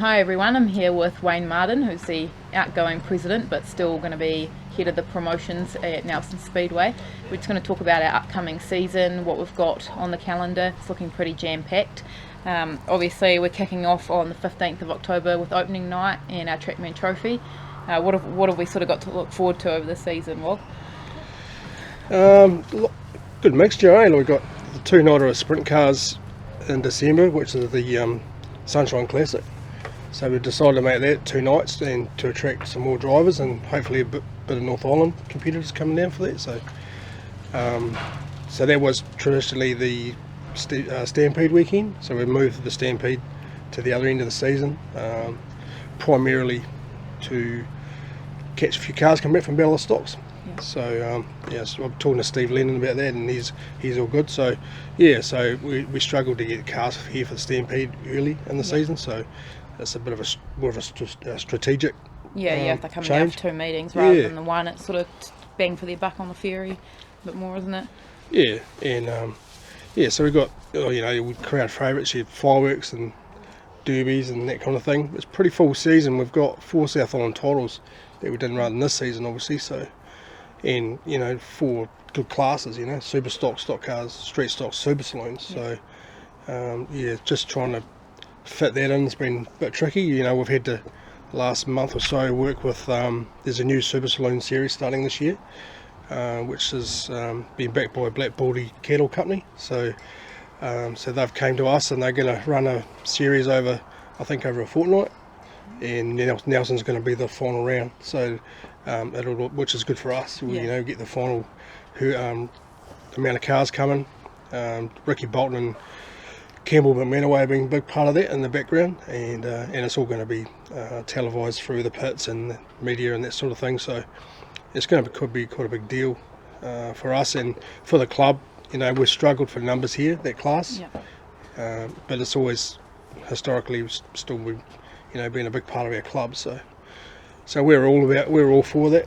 Hi everyone, I'm here with Wayne Martin, who's the outgoing president but still going to be head of the promotions at Nelson Speedway. We're just going to talk about our upcoming season, what we've got on the calendar. It's looking pretty jam-packed. Obviously we're kicking off on the 15th of October with opening night and our Trackman Trophy. What have we sort of got to look forward to over the season, Wogg? Good mixture, eh? We've got the two-nighter of sprint cars in December, which is the Sunshine Classic. So we decided to make that 2 nights and to attract some more drivers and hopefully a bit of North Island competitors coming down for that. So that was traditionally the Stampede weekend. So we moved the Stampede to the other end of the season, primarily to catch a few cars coming back from Battle of Stocks. Yeah. So so I'm talking to Steve Lennon about that, and he's all good. So so we struggled to get cars here for the Stampede early in the season. So it's a bit of more of a strategic if they're coming change. Out for 2 meetings rather than the one. It's sort of bang for their buck on the ferry a bit more, isn't it? Yeah, and so we've got crowd favourites, you have fireworks and derbies and that kind of thing. It's a pretty full season. We've got 4 South Island titles that we didn't run this season, obviously. So, and 4 good classes, super stock cars, street stock, super saloons. Yeah. So just trying to fit that in has been a bit tricky. We've had to last month or so work with there's a new super saloon series starting this year, which is being backed by Black Baldy Cattle Company. So they've came to us and they're going to run a series over a fortnight, and Nelson's going to be the final round. So which is good for us. We get the final amount of cars coming. Ricky Bolton and Campbell McManaway being a big part of that in the background, and it's all going to be televised through the pits and the media and that sort of thing. So it's could be quite a big deal for us and for the club. We've struggled for numbers here, that class, but it's always historically still been a big part of our club. So we're all for that,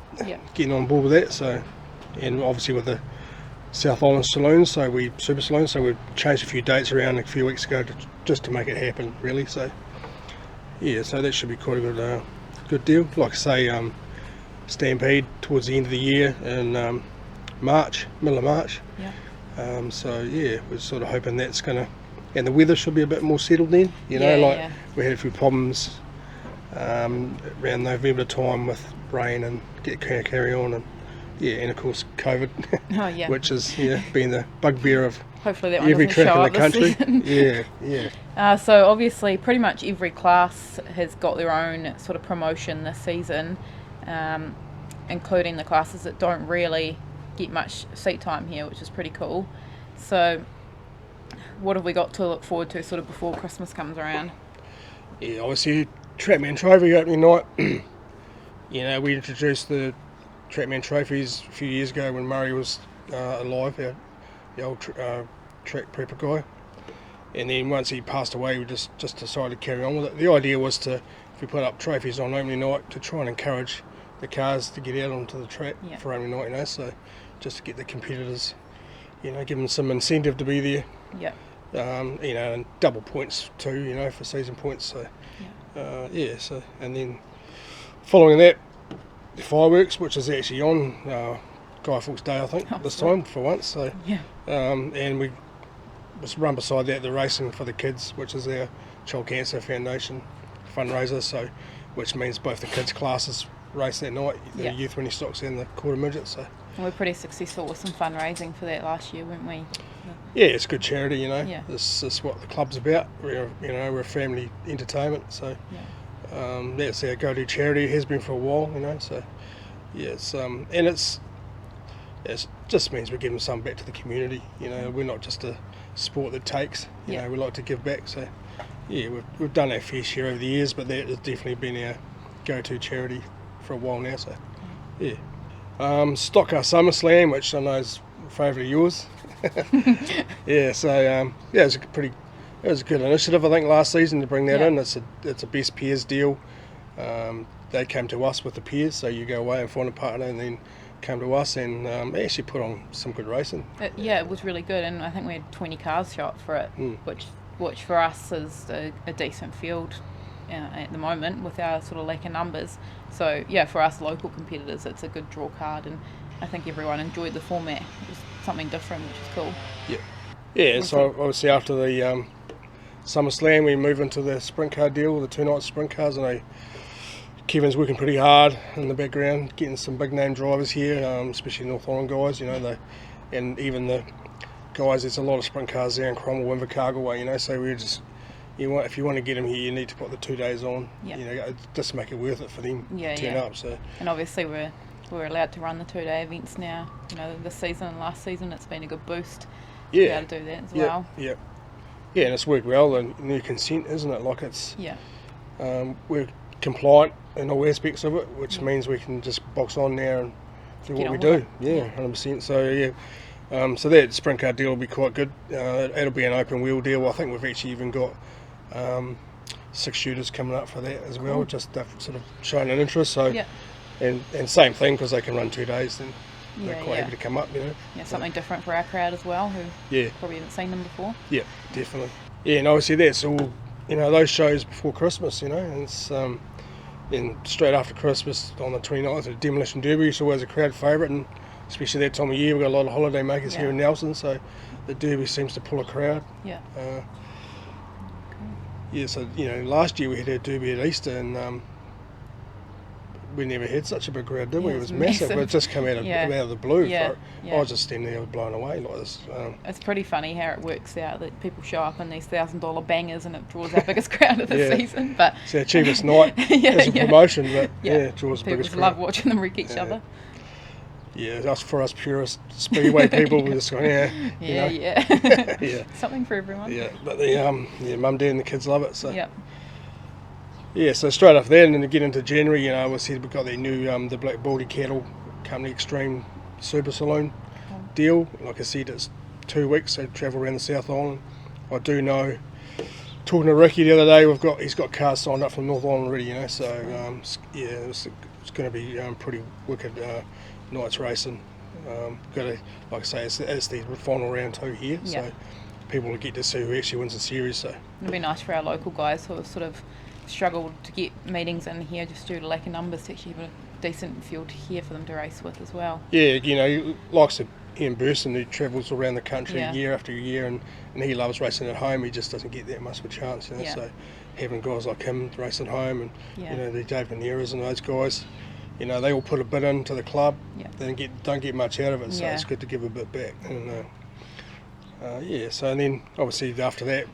getting on board with that. So, and obviously with the South Island saloons, super saloons, so we've changed a few dates around a few weeks ago just to make it happen, really. So so that should be quite a good deal. Like I say, Stampede towards the end of the year in middle of March. We're sort of hoping that's gonna, and the weather should be a bit more settled then. We had a few problems around November time with rain and carry on, and of course COVID, which has been the bugbear of hopefully that one every doesn't track show in the up country. So obviously pretty much every class has got their own sort of promotion this season, including the classes that don't really get much seat time here, which is pretty cool. So what have we got to look forward to sort of before Christmas comes around? Obviously Trackman Trophy opening night. We introduced the Trackman Trophies a few years ago when Murray was alive, the old track prepper guy, and then once he passed away we just decided to carry on with it. The idea was if we put up trophies on opening night, to try and encourage the cars to get out onto the track for opening night, so just to get the competitors, give them some incentive to be there. And double points too, for season points. So and then following that, the fireworks, which is actually on Guy Fawkes Day, I think, this time for once. So and we was run beside that the racing for the kids, which is our Child Cancer Foundation fundraiser. So which means both the kids classes race that night, the youth winning stocks and the quarter midgets. So we were pretty successful with some fundraising for that last year, weren't we? It's good charity, This is what the club's about. We're a family entertainment, so that's our go-to charity. It has been for a while, So it's and it just means we're giving some back to the community. We're not just a sport that takes. We like to give back. So we've done our fair share over the years, but that has definitely been our go-to charity for a while now. So Stock Car SummerSlam, which I know is a favourite of yours. It was a good initiative, I think, last season to bring that in. It's a best peers deal. They came to us with the peers, so you go away and find a partner and then come to us, and actually put on some good racing. It was really good, and I think we had 20 cars show up for it, which for us is a decent field at the moment with our sort of lack of numbers. So yeah, for us local competitors, it's a good draw card, and I think everyone enjoyed the format. It was something different, which is cool. Yeah. So obviously after the SummerSlam, we move into the sprint car deal, the 2 night sprint cars, and Kevin's working pretty hard in the background, getting some big name drivers here, especially North Island guys, and even the guys, there's a lot of sprint cars there in Cromwell, Invercargill way, so we just, if you want to get them here, you need to put the 2 days on, just to make it worth it for them to turn up. So. And obviously we're allowed to run the 2-day events now, this season and last season, it's been a good boost to be able to do that as well. Yeah, and it's worked well, the new consent, isn't it? Like it's, we're compliant in all aspects of it, which means we can just box on now and do what we do. 100%. So so that sprint car deal will be quite good. It'll be an open wheel deal. I think we've actually even got 6 shooters coming up for that as well. Just sort of showing an interest. So and same thing, because they can run 2 days, then they're quite happy to come up. Something different for our crowd as well, who probably haven't seen them before. Yeah, definitely. And obviously that's all. Those shows before Christmas. And it's then straight after Christmas on the 29th, the Demolition Derby is always a crowd favourite, and especially that time of year, we've got a lot of holiday makers here in Nelson, so the Derby seems to pull a crowd. So last year we had our Derby at Easter, and we never had such a big crowd, did we? It was massive, but it just came out of the blue. I was just standing there, I was blown away like this. It's pretty funny how it works out that people show up in these $1,000 bangers and it draws our biggest crowd of the season. But it's our cheapest night as a promotion, but it draws the biggest crowd. People love watching them wreck each other. Yeah, for us purist Speedway people, we're just going, something for everyone. Yeah, but the mum, dad, and the kids love it. So so straight after that, and then to get into January, we said we've got the new the Black Baldy Cattle Company Extreme Super Saloon deal. Like I said, it's 2 weeks. They travel around the South Island. I do know. Talking to Ricky the other day, he's got cars signed up from North Island already. So it's going to be pretty wicked. Nights racing. Like I say, it's the final round 2 here, so people will get to see who actually wins the series. So it'll be nice for our local guys who have sort of struggled to get meetings in here just due to lack of numbers to actually have a decent field here for them to race with as well. Likes of Ian Burson, who travels around the country year after year, and he loves racing at home. He just doesn't get that much of a chance. So having guys like him racing at home, and the Dave Veneras and those guys. They all put a bit into the club. They don't get much out of it, so it's good to give a bit back. And so and then obviously after that,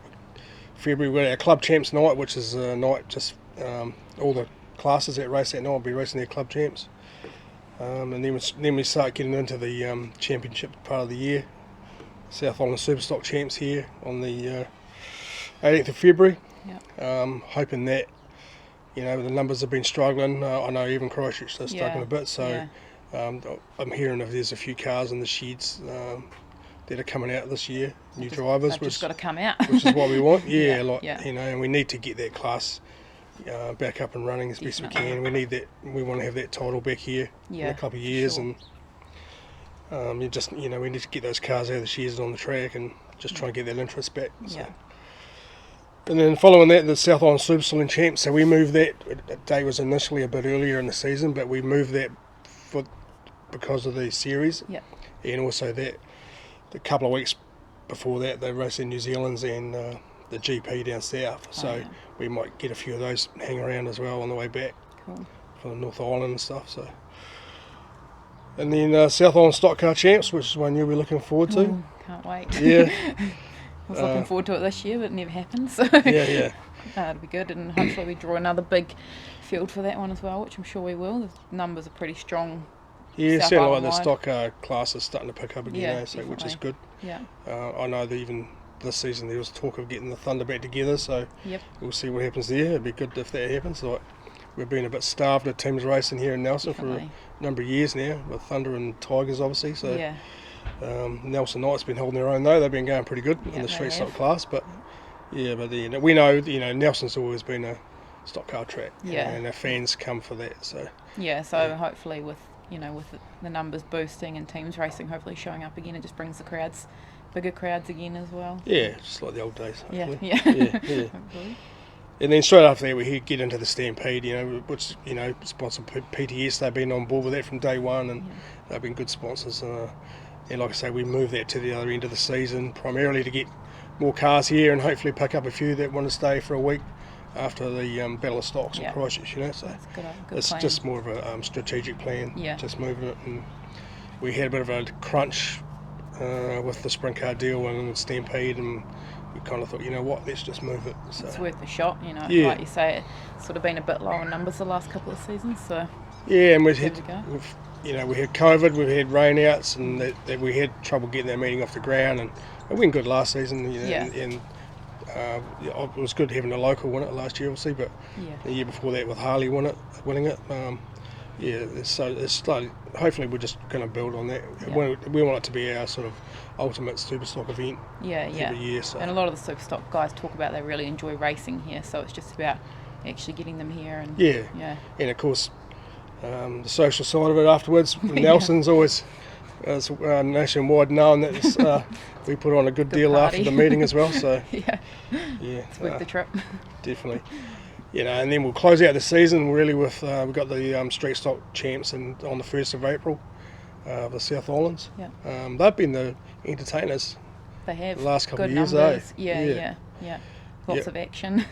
February we've got our Club Champs night, which is a night just all the classes that race that night will be racing their Club Champs. And then we start getting into the championship part of the year. South Island Superstock Champs here on the 18th of February. Hoping that. The numbers have been struggling. I know even Christchurch are struggling a bit, so I'm hearing if there's a few cars in the sheds that are coming out this year, new drivers. Which got to come out. Which is what we want. And we need to get that class back up and running as best we can. We need that. We want to have that title back here in a couple of years, and we need to get those cars out of the sheds and on the track, and just try and get that interest back. So. And then following that, the South Island Super Saloon Champs. So we moved that. The date was initially a bit earlier in the season, but we moved that because of the series. And also that a couple of weeks before that, they raced in New Zealand's and the GP down south. So we might get a few of those hang around as well on the way back from the North Island and stuff. So. And then South Island Stock Car Champs, which is one you'll be looking forward to. Ooh, can't wait. Yeah. I was looking forward to it this year, but it never happened. So it'll be good, and hopefully we draw another big field for that one as well, which I'm sure we will. The numbers are pretty strong. Yeah, it sounds like the stock car class is starting to pick up again, which is good. I know that even this season there was talk of getting the Thunder back together, so we'll see what happens there. It'd be good if that happens. Like, we've been a bit starved of teams racing here in Nelson for a number of years now, with Thunder and Tigers obviously. So. Nelson Knight's been holding their own though. They've been going pretty good in the street stock class, but we know Nelson's always been a stock car track, and our fans come for that. So hopefully with the numbers boosting and teams racing hopefully showing up again, it just brings the bigger crowds again as well. Yeah, just like the old days. Hopefully. Hopefully. And then straight after that, we get into the Stampede, which, sponsored PTS. They've been on board with that from day one, and they've been good sponsors. And like I say, we moved that to the other end of the season, primarily to get more cars here and hopefully pick up a few that want to stay for a week after the Battle of Stocks in Christchurch, So that's good it's plan. just more of a strategic plan, Yeah. just moving it. And we had a bit of a crunch with the sprint car deal and the Stampede, and we kind of thought, let's just move it. So. It's worth a shot, Like you say, it's sort of been a bit low in numbers the last couple of seasons, so yeah, and we there had we go. we had COVID, we had rainouts, and that we had trouble getting that meeting off the ground, and it went good last season, and it was good having a local win it last year, obviously, but the year before that with Harley winning it. So it's like, hopefully we're just going to build on that. We want it to be our sort of ultimate super stock event every year. So. And a lot of the super stock guys talk about they really enjoy racing here, so it's just about actually getting them here. And and of course the social side of it afterwards. Nelson's always nationwide known that we put on a good deal party after the meeting as well. So it's worth the trip. Definitely. And then we'll close out the season really with we've got the street stock champs on the 1st of April, the South Islands. They've been the entertainers. They have the last couple good of years. Numbers. Yeah. Lots of action.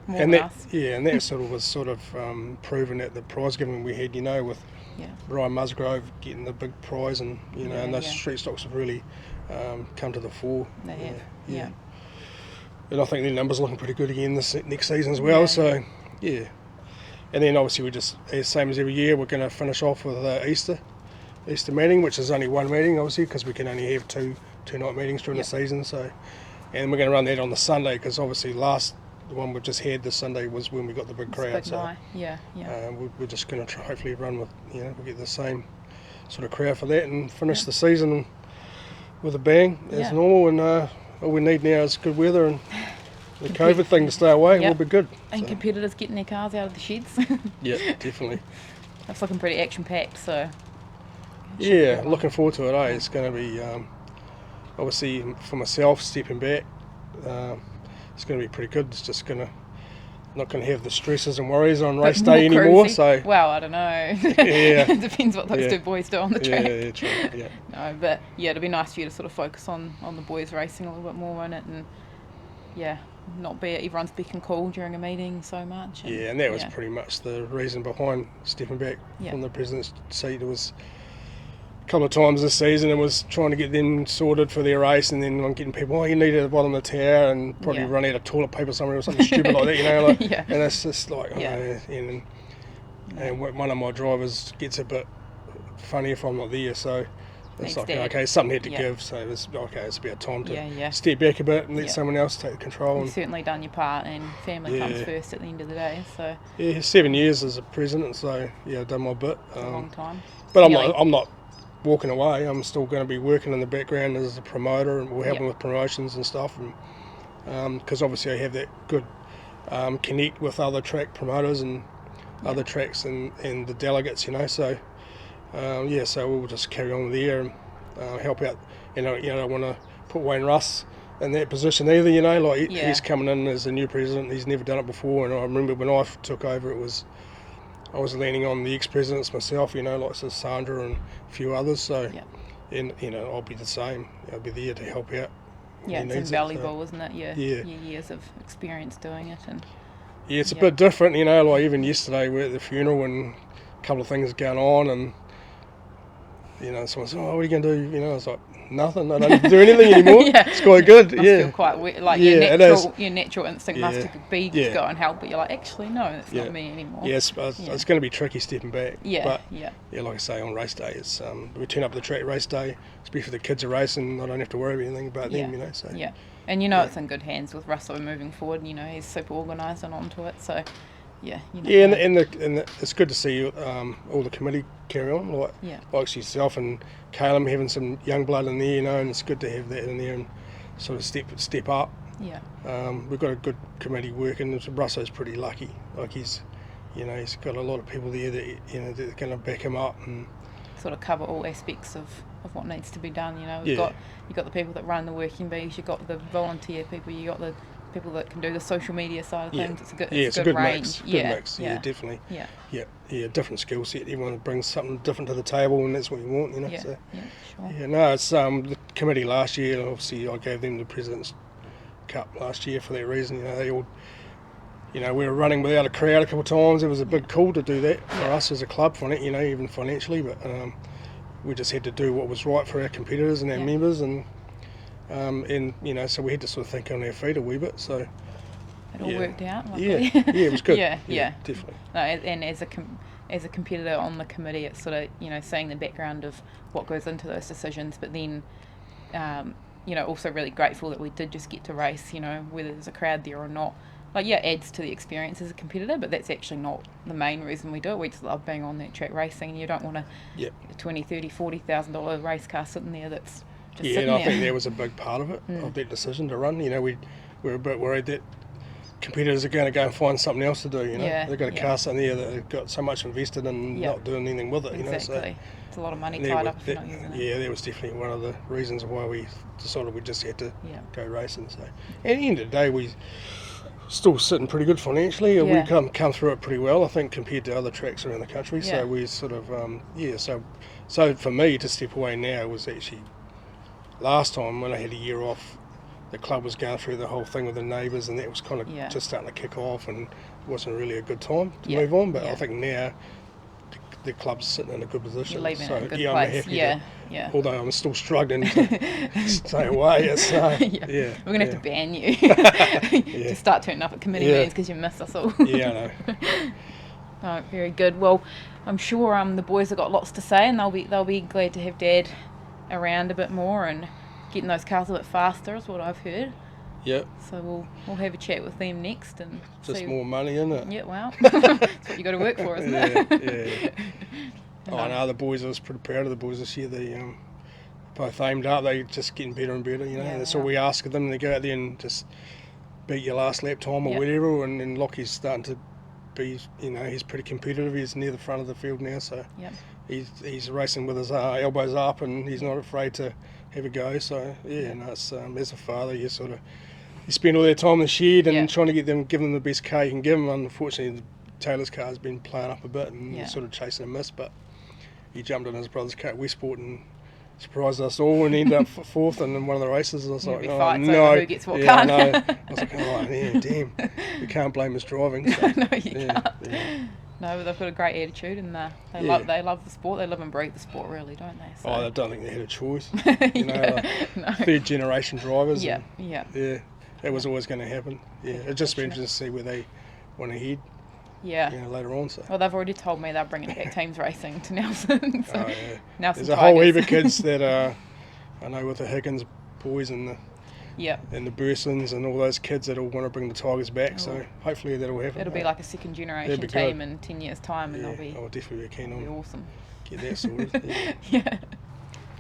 More and than us. and that was proven at the prize giving we had, with Brian Musgrove getting the big prize, and and those street stocks have really come to the fore. They have. And I think the numbers are looking pretty good again this next season as well. And then obviously we just, same as every year, we're going to finish off with Easter meeting, which is only one meeting obviously because we can only have two night meetings during the season. So, and we're going to run that on the Sunday because obviously the one we just had this Sunday was when we got the big crowd. We're just going to hopefully run with, we'll get the same sort of crowd for that and finish the season with a bang as normal. And all we need now is good weather and the COVID thing to stay away. We'll be good. And competitors getting their cars out of the sheds. Yeah, definitely. It's looking pretty action-packed, so... looking forward to it, It's going to be, obviously, for myself, stepping back, it's going to be pretty good. It's just not going to have the stresses and worries on race day anymore. So, well, I don't know. It depends what those two boys do on the track. Yeah, true. No, but it'd be nice for you to sort of focus on the boys racing a little bit more on it, and not be everyone's beck and call during a meeting so much. And that was pretty much the reason behind stepping back from the president's seat. It was a couple of times this season and was trying to get them sorted for their race, and then I'm getting people, you need it at the bottom of the tower, and probably run out of toilet paper somewhere or something stupid like that, and it's just like, and one of my drivers gets a bit funny if I'm not there, so it's like, okay, something had to give, so it's about time to step back a bit and let someone else take control. You've certainly done your part, and family comes first at the end of the day. So 7 years as a president, so I've done my bit. It's a long time. But I'm not walking away. I'm still going to be working in the background as a promoter, and we're helping with promotions and stuff, and because obviously I have that good connect with other track promoters and other tracks and the delegates, so so we'll just carry on there and help out. I don't want to put Wayne Russ in that position either, he's coming in as a new president, he's never done it before, and I remember when I took over I was leaning on the ex-presidents myself, like Sandra and a few others, so and I'll be the same. I'll be there to help out. It's invaluable, isn't it? Your years of experience doing it, and it's a bit different, like even yesterday we're at the funeral and a couple of things going on, and someone said, what are you going to do? I was like, nothing, I don't have to do anything anymore. It's quite good. Must feel quite weird. Like your natural instinct must be to go and help, but you're like, actually no, it's not me anymore. It's going to be tricky stepping back. But like I say, on race day, it's we turn up the track race day, especially the kids are racing, I don't have to worry about anything about them, so and it's in good hands with Russell moving forward. He's super organised and onto it, so and it's good to see all the committee carry on, like yourself and Caleb having some young blood in there, and it's good to have that in there and sort of step up. We've got a good committee working. Russell's pretty lucky, like he's got a lot of people there that that are going to back him up and sort of cover all aspects of what needs to be done. You've got the people that run the working bees, you've got the volunteer people, you've got the people that can do the social media side of Yeah. things. It's a good, It's a good good range. mix. Good Yeah, mix. Yeah, definitely. Yeah. Yeah, different skill set. Everyone brings something different to the table, and that's what you want, you know. Yeah. So, Yeah. Sure. yeah, no, it's the committee last year. Obviously, I gave them the President's Cup last year for that reason. You know, they all, you know, we were running without a crowd a couple of times. It was a big call to do that for us as a club, you know, even financially. But we just had to do what was right for our competitors and our members, and you know, so we had to sort of think on our feet a wee bit. So it all worked out. Yeah, Luckily. it was good. Yeah, Definitely. No, and as a competitor on the committee, it's sort of, you know, seeing the background of what goes into those decisions, but then, you know, also really grateful that we did just get to race. You know, whether there's a crowd there or not. Like, yeah, it adds to the experience as a competitor, but that's actually not the main reason we do it. We just love being on that track racing, and you don't want a $20,000, $30,000, $40,000 race car sitting there that's just sitting and I there. think that was a big part of it, of that decision to run. You know, we were a bit worried that competitors are going to go and find something else to do. You know, they've got a car sitting there that they've got so much invested in not doing anything with it. You know, so it's a lot of money tied up if you're not using it. Yeah, that was definitely one of the reasons why we decided we just had to go racing. So, at the end of the day, we still sitting pretty good financially. We come through it pretty well, I think, compared to other tracks around the country. So we sort of so for me to step away now was actually last time when I had a year off. The club was going through the whole thing with the neighbours, and that was kind of just starting to kick off, and it wasn't really a good time to move on. But I think now the club's sitting in a good position. You're leaving so in a good I'm place. happy although I'm still struggling to stay away. It's, we're going to have to ban you. Just start turning up at committee meetings because you miss us all. I know. Oh, very good. Well, I'm sure the boys have got lots to say, and they'll be glad to have Dad around a bit more and getting those cars a bit faster is what I've heard. Yep. So we'll have a chat with them next and just see. More money, isn't it? Yeah, well, that's what you got to work for, isn't it? Oh no, the boys, I was pretty proud of the boys this year. They both aimed up. They just getting better and better. You know, that's all we ask of them. They go out there and just beat your last lap time or whatever. And Lockie's starting to be, you know, he's pretty competitive. He's near the front of the field now, so he's racing with his elbows up, and he's not afraid to have a go. So it's, as a father, you spend all their time in the shed and trying to give them the best car you can give them. Unfortunately, Taylor's car has been playing up a bit and sort of chasing a miss, but he jumped in his brother's car at Westport and surprised us all and ended up fourth in one of the races. I was like, oh no, who gets what car. I know. I was like, oh yeah, damn, you can't blame his driving. So, no, you can't. Yeah. No, but they've got a great attitude, and they love the sport. They live and breathe the sport, really, don't they? So. I don't think they had a choice. You know, third generation drivers. Yeah. That was always going to happen. Yeah, it'd just be interesting to see where they want to head. Yeah. You know, later on. So. Well, they've already told me they're bringing back teams racing to Nelson. So Nelson there's a whole heap of kids that I know with the Higgins boys and the Bursons and all those kids that all want to bring the Tigers back. So hopefully that'll happen. It'll be like a second generation team in 10 years' time, and I'll definitely be keen on. It'll be awesome. Get that sorted. Yeah.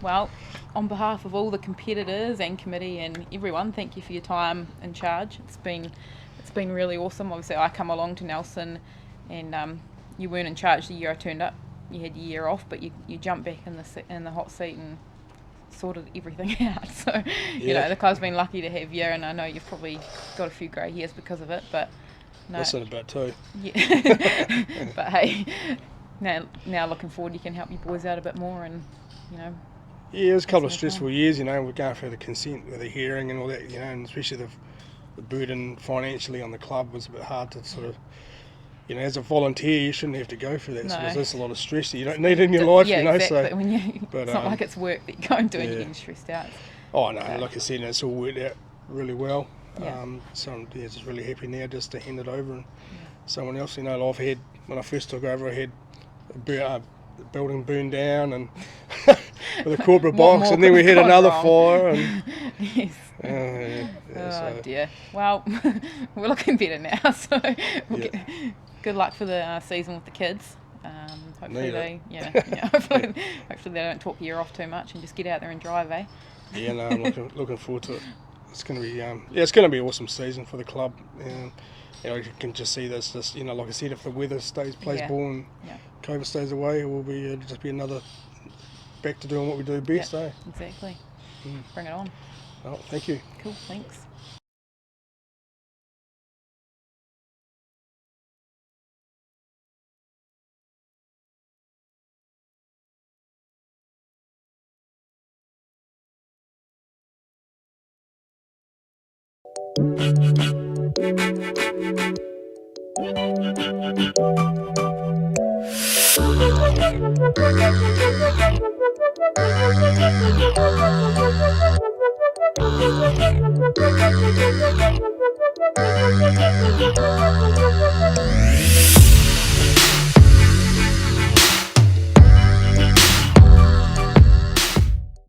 Well, on behalf of all the competitors and committee and everyone, thank you for your time in charge. It's been really awesome. Obviously, I come along to Nelson, and you weren't in charge the year I turned up. You had your year off, but you jumped back in the hot seat and sorted everything out. So you know, the club's been lucky to have you, and I know you've probably got a few grey hairs because of it, but no. Listen a bit too. Yeah. But hey, now looking forward, you can help your boys out a bit more, and you know. Yeah, it was a couple of stressful years. You know, we're going through the consent with the hearing and all that. You know, and especially the burden financially on the club was a bit hard to sort of. You know, as a volunteer, you shouldn't have to go through that. So there's a lot of stress that you don't need in your life. Yeah, you know, exactly. So it's not like it's work that you go and do and you're getting stressed out. Oh no, like I said, it's all worked out really well. Yeah. So I'm just really happy now just to hand it over and someone else. You know, I've had when I first took over, I had a building burned down and with a corporate box, and then we had another fire. And, oh dear. Well, we're looking better now, so good luck for the season with the kids. Hopefully hopefully they don't talk your ear off too much and just get out there and drive, eh? Yeah, no, I'm looking forward to it. It's going to be it's going to be an awesome season for the club. You know, you can just see this. Just you know, like I said, if the weather plays ball and COVID stays away, it will be just be another back to doing what we do best. Exactly. Bring it on. Well, thank you. Cool. Thanks.